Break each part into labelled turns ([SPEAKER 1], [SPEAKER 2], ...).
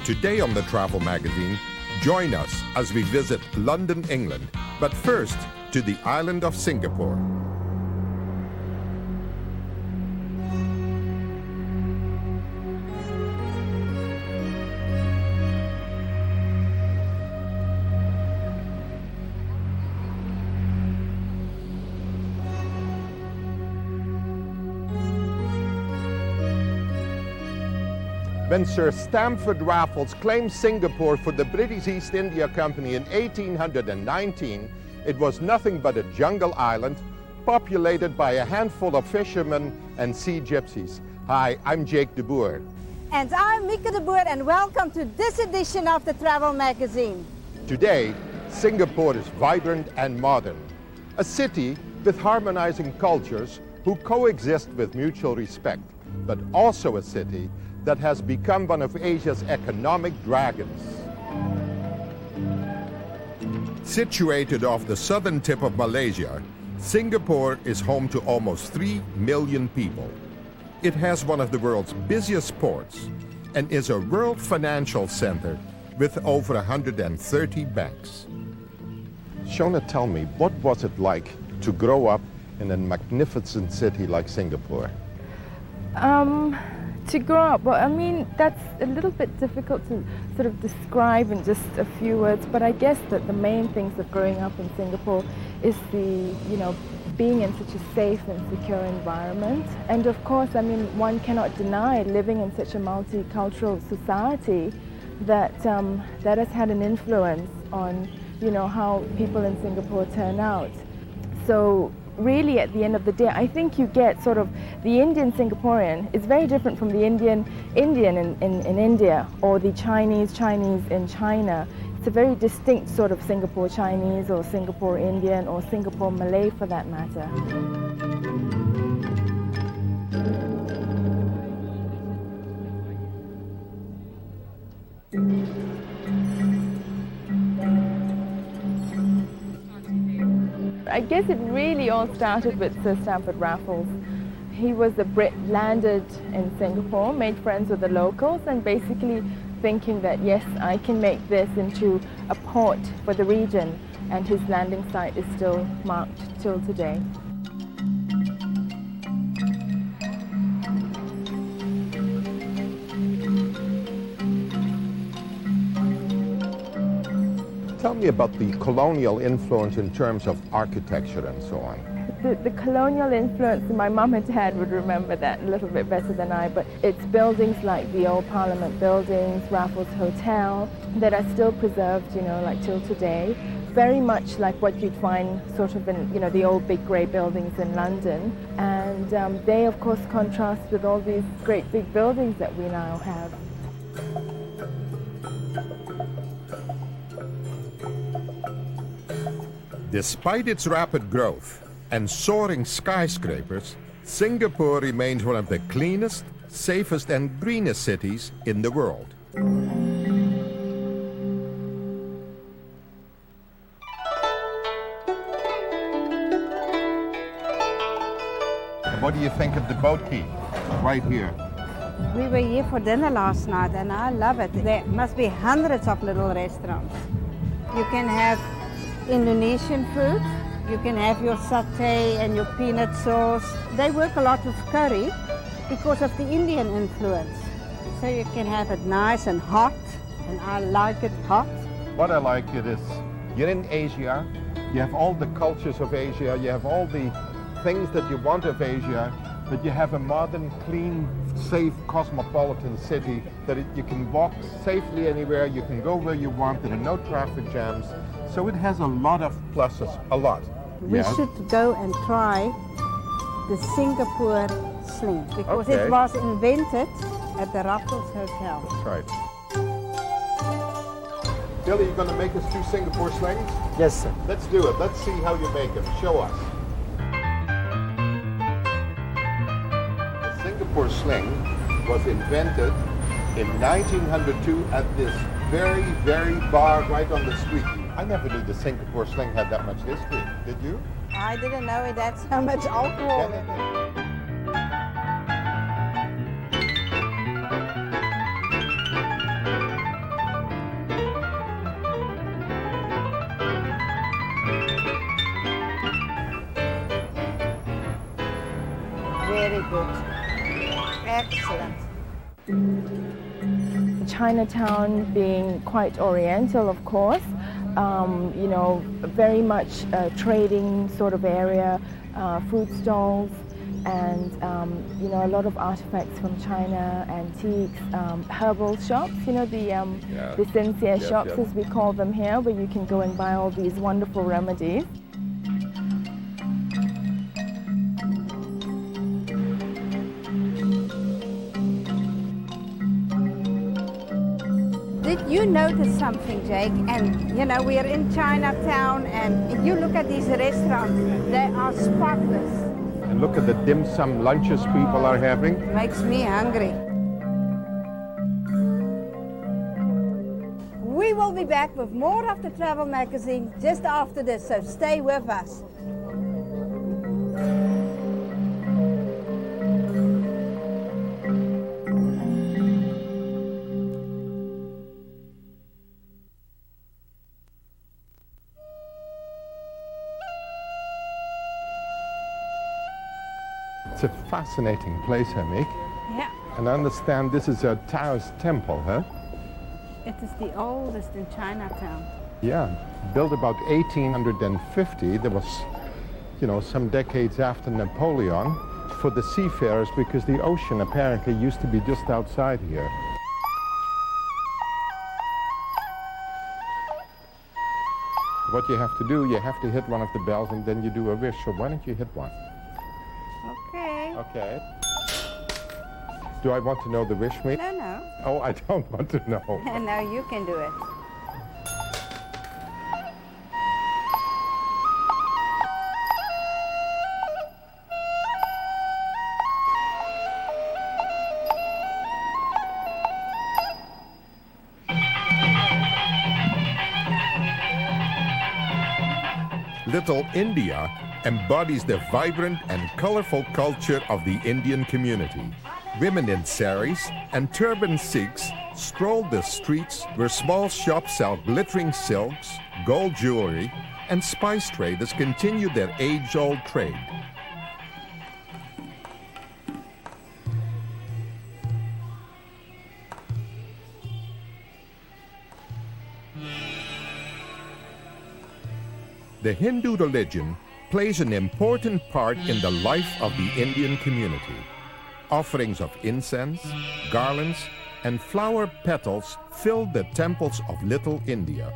[SPEAKER 1] Today on the Travel Magazine, join us as we visit London, England, but first to the island of Singapore. When Sir Stamford Raffles claimed Singapore for the British East India Company in 1819, it was nothing but a jungle island populated by a handful of fishermen and sea gypsies. Hi, I'm Jake de Boer.
[SPEAKER 2] And I'm Mieke de Boer, and welcome to this edition of the Travel Magazine.
[SPEAKER 1] Today, Singapore is vibrant and modern. A city with harmonizing cultures who coexist with mutual respect, but also a city that has become one of Asia's economic dragons. Situated off the southern tip of Malaysia, Singapore is home to almost 3 million people. It has one of the world's busiest ports and is a world financial center with over 130 banks. Shona, tell me, what was it like to grow up in a magnificent city like Singapore?
[SPEAKER 3] To grow up, well, I mean, that's a little bit difficult to sort of describe in just a few words, but I guess that the main things of growing up in Singapore is being in such a safe and secure environment. And of course, I mean, one cannot deny living in such a multicultural society that that has had an influence on, how people in Singapore turn out. So really, at the end of the day, I think you get sort of the Indian Singaporean is very different from the Indian in India, or the Chinese in China. It's a very distinct sort of Singapore Chinese or Singapore Indian or Singapore Malay for that matter. I guess it really all started with Sir Stamford Raffles. He was a Brit, landed in Singapore, made friends with the locals, and basically thinking that, yes, I can make this into a port for the region, and his landing site is still marked till today.
[SPEAKER 1] Tell me about the colonial influence in terms of architecture and so on.
[SPEAKER 3] The colonial influence, my mum and dad would remember that a little bit better than I, but it's buildings like the old Parliament buildings, Raffles Hotel, that are still preserved, like till today. Very much like what you'd find sort of in, the old big grey buildings in London. And they, of course, contrast with all these great big buildings that we now have.
[SPEAKER 1] Despite its rapid growth and soaring skyscrapers, Singapore remains one of the cleanest, safest and greenest cities in the world. What do you think of the boat quay right here?
[SPEAKER 2] We were here for dinner last night, and I love it. There must be hundreds of little restaurants. You can have Indonesian food, you can have your satay and your peanut sauce. They work a lot with curry because of the Indian influence. So you can have it nice and hot, and I like it hot.
[SPEAKER 1] What I like it is, you're in Asia, you have all the cultures of Asia, you have all the things that you want of Asia, but you have a modern, clean, safe, cosmopolitan city that you can walk safely anywhere, you can go where you want, there are no traffic jams. So it has a lot of pluses, a lot.
[SPEAKER 2] We should go and try the Singapore sling, because it was invented at the Raffles Hotel.
[SPEAKER 1] That's right. Billy, you're going to make us 2 Singapore slings?
[SPEAKER 4] Yes, sir.
[SPEAKER 1] Let's do it. Let's see how you make them. Show us. The Singapore sling was invented in 1902 at this very, very bar right on the street. I never knew the Singapore sling had that much history. Did you?
[SPEAKER 2] I didn't know it had so much alcohol in it. good. Excellent.
[SPEAKER 3] Chinatown being quite oriental, of course, you know, very much a trading sort of area, food stalls, and you know, a lot of artifacts from China, antiques, herbal shops, you know, the sincere shops as we call them here, where you can go and buy all these wonderful remedies.
[SPEAKER 2] Did you notice something, Jake? And you know, we are in Chinatown, and if you look at these restaurants, they are spotless.
[SPEAKER 1] And look at the dim sum lunches people are having.
[SPEAKER 2] Makes me hungry. We will be back with more of the Travel Magazine just after this, so stay with us.
[SPEAKER 1] It's a fascinating place, Hamik.
[SPEAKER 2] Yeah,
[SPEAKER 1] And I understand this is a Taoist temple, huh?
[SPEAKER 2] it is the oldest in Chinatown.
[SPEAKER 1] Yeah, built about 1850. There was, you know, some decades after Napoleon for the seafarers because the ocean apparently used to be just outside here. What you have to do, you have to hit one of the bells and then you do a wish. So why don't you hit one?
[SPEAKER 2] Okay.
[SPEAKER 1] Okay. Do I want to know the wish me?
[SPEAKER 2] No, no.
[SPEAKER 1] Oh, I don't want to know.
[SPEAKER 2] No, you can do it.
[SPEAKER 1] Little India embodies the vibrant and colorful culture of the Indian community. Women in saris and turban Sikhs stroll the streets where small shops sell glittering silks, gold jewelry, and spice traders continue their age-old trade. The Hindu religion plays an important part in the life of the Indian community. Offerings of incense, garlands, and flower petals fill the temples of Little India.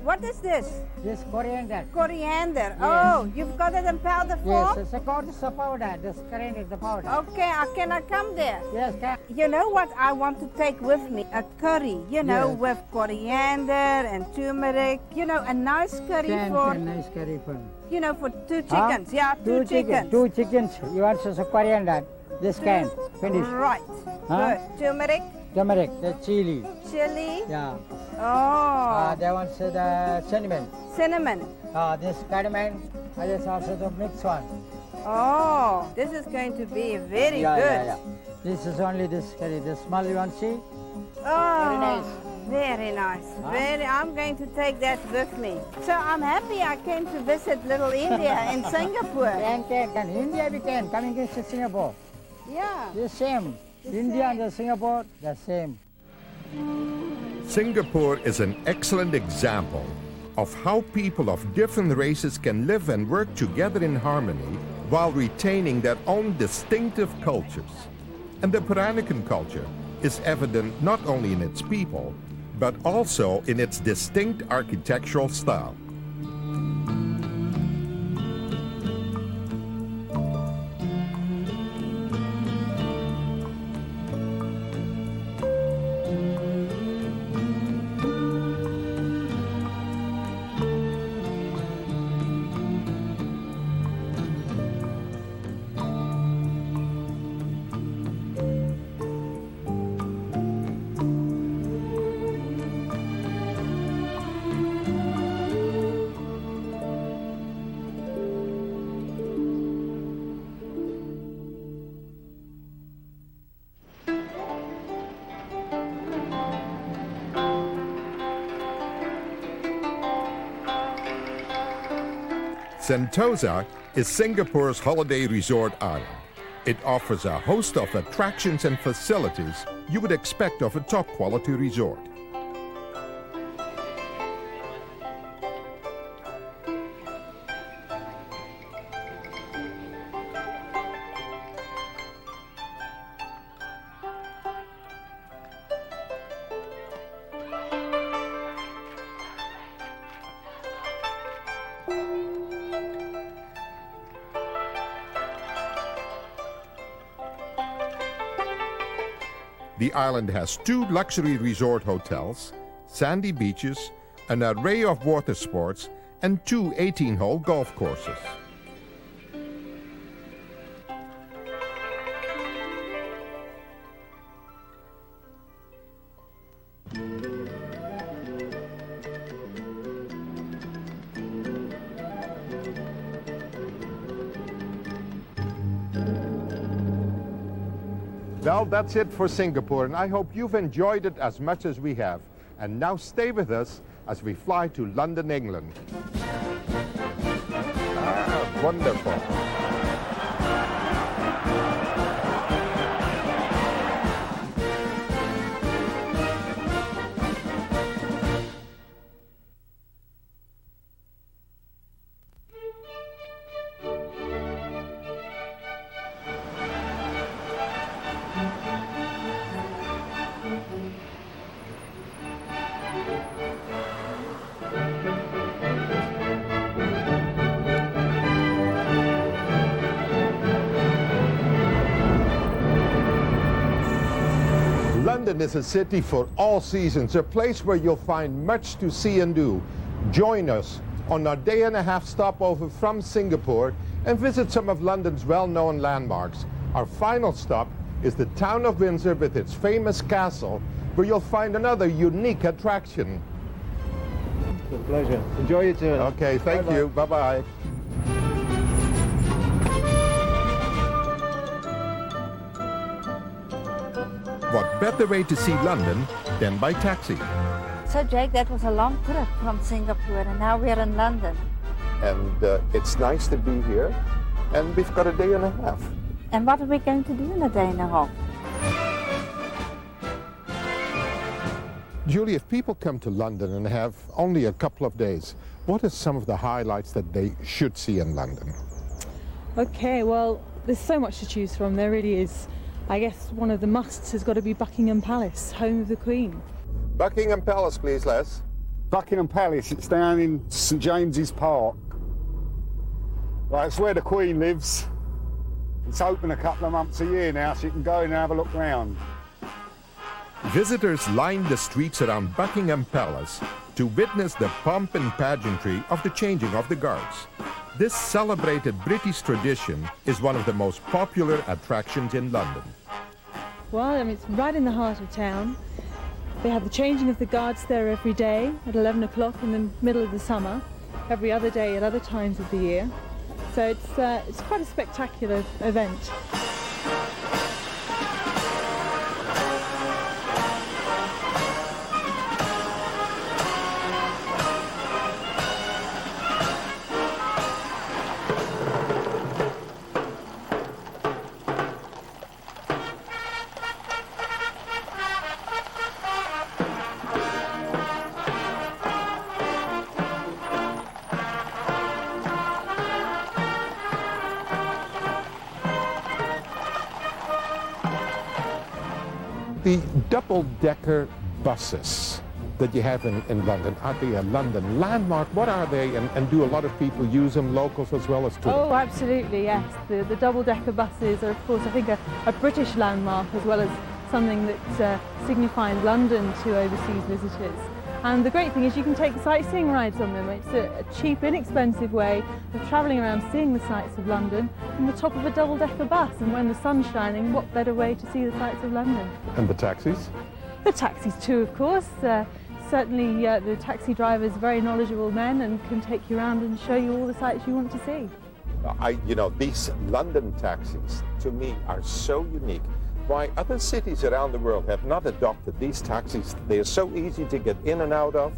[SPEAKER 2] What is this?
[SPEAKER 4] This coriander.
[SPEAKER 2] Coriander.
[SPEAKER 4] Yes.
[SPEAKER 2] Oh, you've got it in powder form?
[SPEAKER 4] Yes, it's called the powder. This coriander, the powder.
[SPEAKER 2] Okay, can I come there?
[SPEAKER 4] Yes,
[SPEAKER 2] You know what I want to take with me? A curry, you know,
[SPEAKER 4] Yes.
[SPEAKER 2] with coriander and turmeric. You know, a nice curry for,
[SPEAKER 4] nice curry for.
[SPEAKER 2] you know, for two chickens. Yeah, two chickens.
[SPEAKER 4] Two chickens. You want some coriander? This can. Finish.
[SPEAKER 2] Right.
[SPEAKER 4] Huh?
[SPEAKER 2] Good. Turmeric,
[SPEAKER 4] Turmeric, the chili.
[SPEAKER 2] chili.
[SPEAKER 4] Yeah.
[SPEAKER 2] Oh,
[SPEAKER 4] That one's the cinnamon.
[SPEAKER 2] cinnamon.
[SPEAKER 4] This cardamom. This also the mixed one.
[SPEAKER 2] Oh, this is going to be very good.
[SPEAKER 4] This is only this curry. The small you want see?
[SPEAKER 2] Oh,
[SPEAKER 4] Very nice.
[SPEAKER 2] Very nice.
[SPEAKER 4] Huh?
[SPEAKER 2] Very. I'm going to take that with me. So I'm happy I came to visit Little India in Singapore.
[SPEAKER 4] Can. India we can. Coming to Singapore.
[SPEAKER 2] Yeah.
[SPEAKER 4] The same.
[SPEAKER 2] The
[SPEAKER 4] India
[SPEAKER 2] same.
[SPEAKER 4] and the Singapore, the same.
[SPEAKER 1] Singapore is an excellent example of how people of different races can live and work together in harmony while retaining their own distinctive cultures. And the Peranakan culture is evident not only in its people, but also in its distinct architectural style. Sentosa is Singapore's holiday resort island. It offers a host of attractions and facilities you would expect of a top-quality resort. The island has 2 luxury resort hotels, sandy beaches, an array of water sports, and 2 18-hole golf courses. Well, that's it for Singapore, and I hope you've enjoyed it as much as we have. And now stay with us as we fly to London, England. Ah, wonderful. London is a city for all seasons, a place where you'll find much to see and do. Join us on our day-and-a-half stopover from Singapore and visit some of London's well-known landmarks. Our final stop is the town of Windsor with its famous castle, where you'll find another unique attraction.
[SPEAKER 5] It's a pleasure. Enjoy your tour.
[SPEAKER 1] Okay, thank you. Bye-bye. What better way to see London than by taxi?
[SPEAKER 2] So Jake, that was a long trip from Singapore and now we're in London.
[SPEAKER 1] And it's nice to be here, and we've got a day and a half.
[SPEAKER 2] And what are we going to do in a day and a half?
[SPEAKER 1] Julie, if people come to London and have only a couple of days, what are some of the highlights that they should see in London?
[SPEAKER 6] Okay, well, there's so much to choose from, there really is. I guess one of the musts has got to be Buckingham Palace, home of the Queen.
[SPEAKER 1] Buckingham Palace, please, Les.
[SPEAKER 5] Buckingham Palace, it's down in St James's Park. Right, it's where the Queen lives. It's open a couple of months a year now, so you can go in and have a look round.
[SPEAKER 1] Visitors line the streets around Buckingham Palace to witness the pomp and pageantry of the changing of the guards. This celebrated British tradition is one of the most popular attractions in London.
[SPEAKER 6] Well, I mean, it's right in the heart of town. They have the changing of the guards there every day at 11 o'clock in the middle of the summer, every other day at other times of the year. So it's quite a spectacular event.
[SPEAKER 1] The double-decker buses that you have in London, are they a London landmark? What are they, and do a lot of people use them, locals as well as tourists?
[SPEAKER 6] Oh, absolutely, yes. The double-decker buses are, of course, I think a British landmark as well as something that signifies London to overseas visitors. And the great thing is you can take sightseeing rides on them. It's a cheap, inexpensive way of travelling around seeing the sights of London on the top of a double-decker bus. And when the sun's shining, what better way to see the sights of London?
[SPEAKER 1] And the taxis?
[SPEAKER 6] The taxis too, of course. Certainly the taxi drivers are very knowledgeable men and can take you around and show you all the sights you want to see.
[SPEAKER 1] These London taxis, to me, are so unique. Why other cities around the world have not adopted these taxis. They are so easy to get in and out of.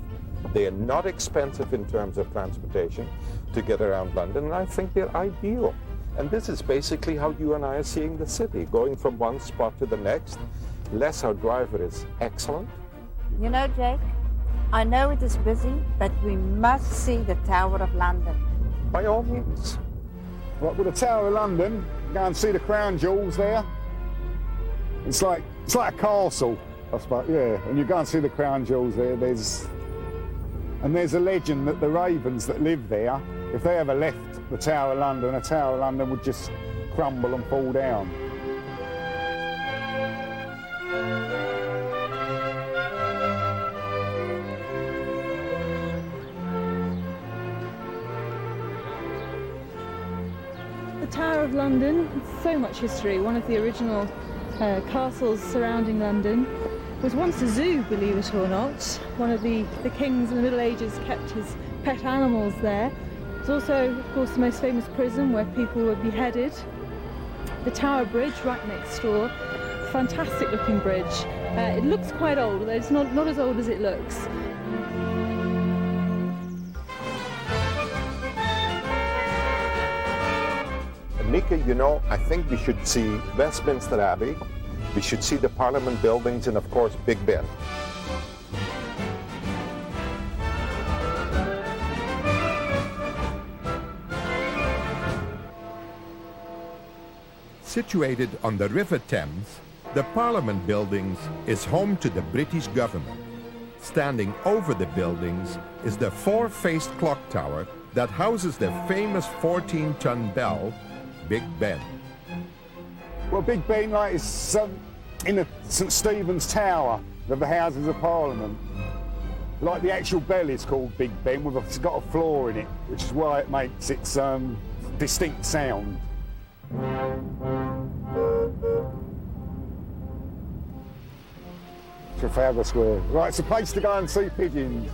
[SPEAKER 1] They are not expensive in terms of transportation to get around London, and I think they're ideal. And this is basically how you and I are seeing the city, going from one spot to the next. Les, our driver, is excellent.
[SPEAKER 2] You know, Jake, I know it is busy, but we must see the Tower of London.
[SPEAKER 1] By all means.
[SPEAKER 5] Right, with the Tower of London, go and see the crown jewels there. It's like a castle, I suppose, yeah. And you go and see the crown jewels there. There's a legend that the ravens that live there, if they ever left the Tower of London, the Tower of London would just crumble and fall down.
[SPEAKER 6] The Tower of London, so much history. One of the original castles surrounding London was once a zoo, believe it or not. One of the kings in the Middle Ages kept his pet animals there. It's also, of course, the most famous prison where people were beheaded. The Tower Bridge right next door, fantastic looking bridge. It looks quite old, although it's not as old as it looks.
[SPEAKER 1] Nika, you know, I think we should see Westminster Abbey, we should see the Parliament buildings, and of course, Big Ben. Situated on the River Thames, the Parliament buildings is home to the British government. Standing over the buildings is the four-faced clock tower that houses the famous 14-ton bell, Big Ben.
[SPEAKER 5] Well, Big Ben, like, is in the St Stephen's Tower of the Houses of Parliament. Like, the actual bell is called Big Ben, it's got a floor in it, which is why it makes its distinct sound. Trafalgar Square. Right, it's a place to go and see pigeons.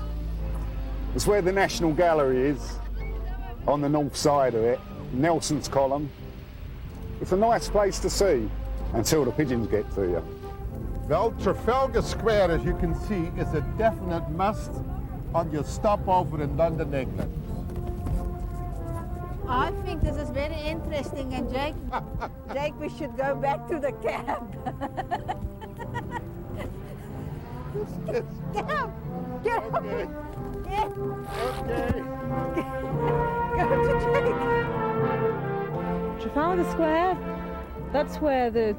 [SPEAKER 5] It's where the National Gallery is, on the north side of it, Nelson's Column. It's a nice place to see, until the pigeons get to you.
[SPEAKER 1] Well, Trafalgar Square, as you can see, is a definite must on your stopover in London, England.
[SPEAKER 2] I think this is very interesting, and Jake, we should go back to the cab. Get up! Get up!
[SPEAKER 1] Okay.
[SPEAKER 2] Yeah.
[SPEAKER 1] Okay.
[SPEAKER 2] Go to Jake.
[SPEAKER 6] Trafalgar Square, that's where the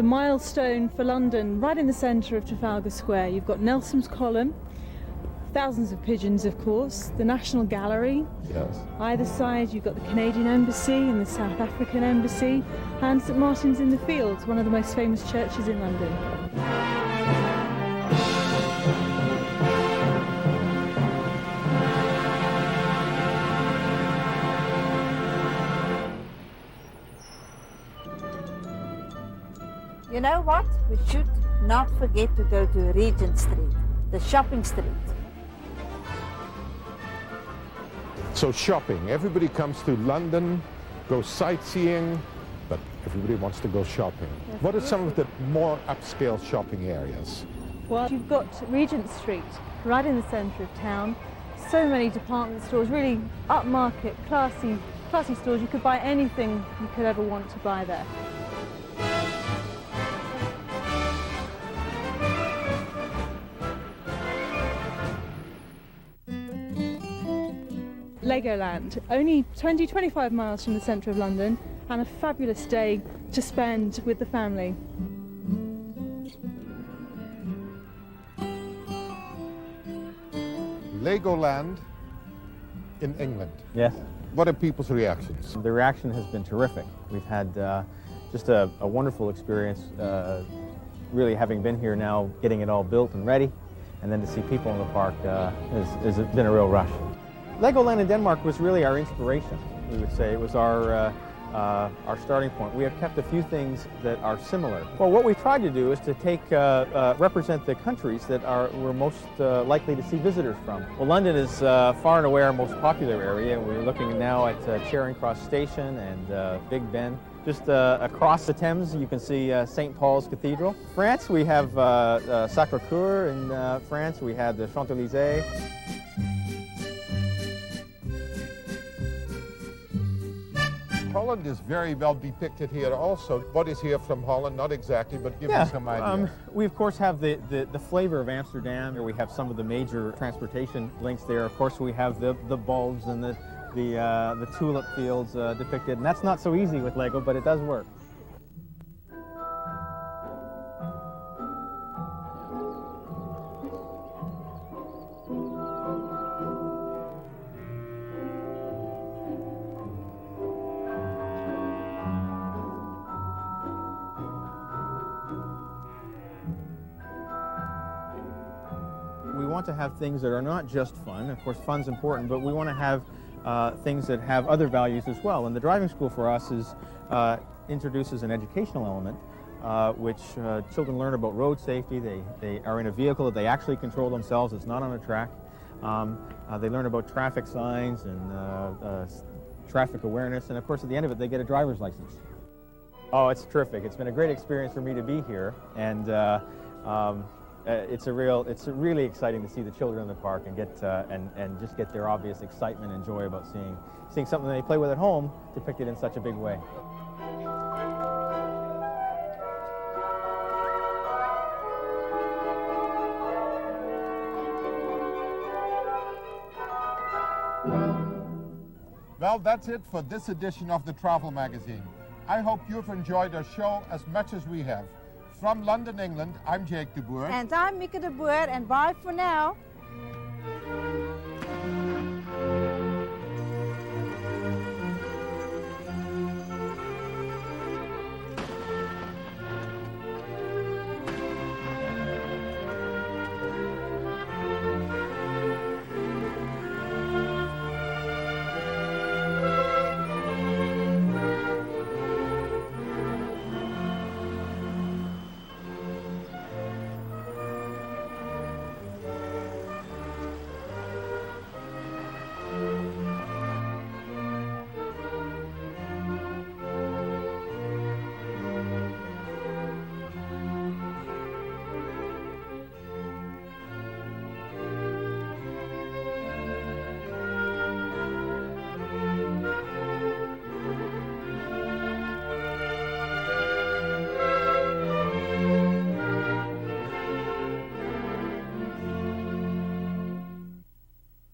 [SPEAKER 6] milestone for London, right in the centre of Trafalgar Square. You've got Nelson's Column, thousands of pigeons, of course, the National Gallery.
[SPEAKER 1] Yes.
[SPEAKER 6] Either side, you've got the Canadian Embassy and the South African Embassy, and St Martin's in the Fields, one of the most famous churches in London.
[SPEAKER 2] You know what? We should not forget to go to Regent Street, the shopping street.
[SPEAKER 1] So shopping, everybody comes to London, goes sightseeing, but everybody wants to go shopping.
[SPEAKER 6] Yes,
[SPEAKER 1] What are some of the more upscale shopping areas?
[SPEAKER 6] Well, you've got Regent Street, right in the centre of town. So many department stores, really upmarket, classy stores. You could buy anything you could ever want to buy there. Legoland, only 20-25 miles from the centre of London, and a fabulous day to spend with the family.
[SPEAKER 1] Legoland in England.
[SPEAKER 7] Yes.
[SPEAKER 1] What are people's reactions?
[SPEAKER 7] The reaction has been terrific. We've had just a wonderful experience, really having been here now, getting it all built and ready, and then to see people in the park has been a real rush. Legoland in Denmark was really our inspiration, we would say. It was our starting point. We have kept a few things that are similar. Well, what we've tried to do is to represent the countries that we're most likely to see visitors from. Well, London is far and away our most popular area. We're looking now at Charing Cross Station and Big Ben. Just across the Thames, you can see St. Paul's Cathedral. France, we have Sacré-Cœur in France. We have the Champs-Élysées.
[SPEAKER 1] Holland is very well depicted here also. What is here from Holland? Not exactly, but give me some idea.
[SPEAKER 7] We of course have the flavor of Amsterdam. We have some of the major transportation links there. Of course we have the bulbs and the tulip fields depicted, and that's not so easy with Lego, but it does work. We want to have things that are not just fun. Of course, fun's important, but we want to have things that have other values as well. And the driving school for us introduces an educational element, which children learn about road safety. They are in a vehicle that they actually control themselves. It's not on a track. They learn about traffic signs and traffic awareness. And of course, at the end of it, they get a driver's license. Oh, it's terrific. It's been a great experience for me to be here. And it's really exciting to see the children in the park and and just get their obvious excitement and joy about seeing something they play with at home depicted in such a big way.
[SPEAKER 1] Well, that's it for this edition of the Travel Magazine. I hope you've enjoyed our show as much as we have. From London, England, I'm Jake de Boer.
[SPEAKER 2] And I'm Mieke de Boer, and bye for now.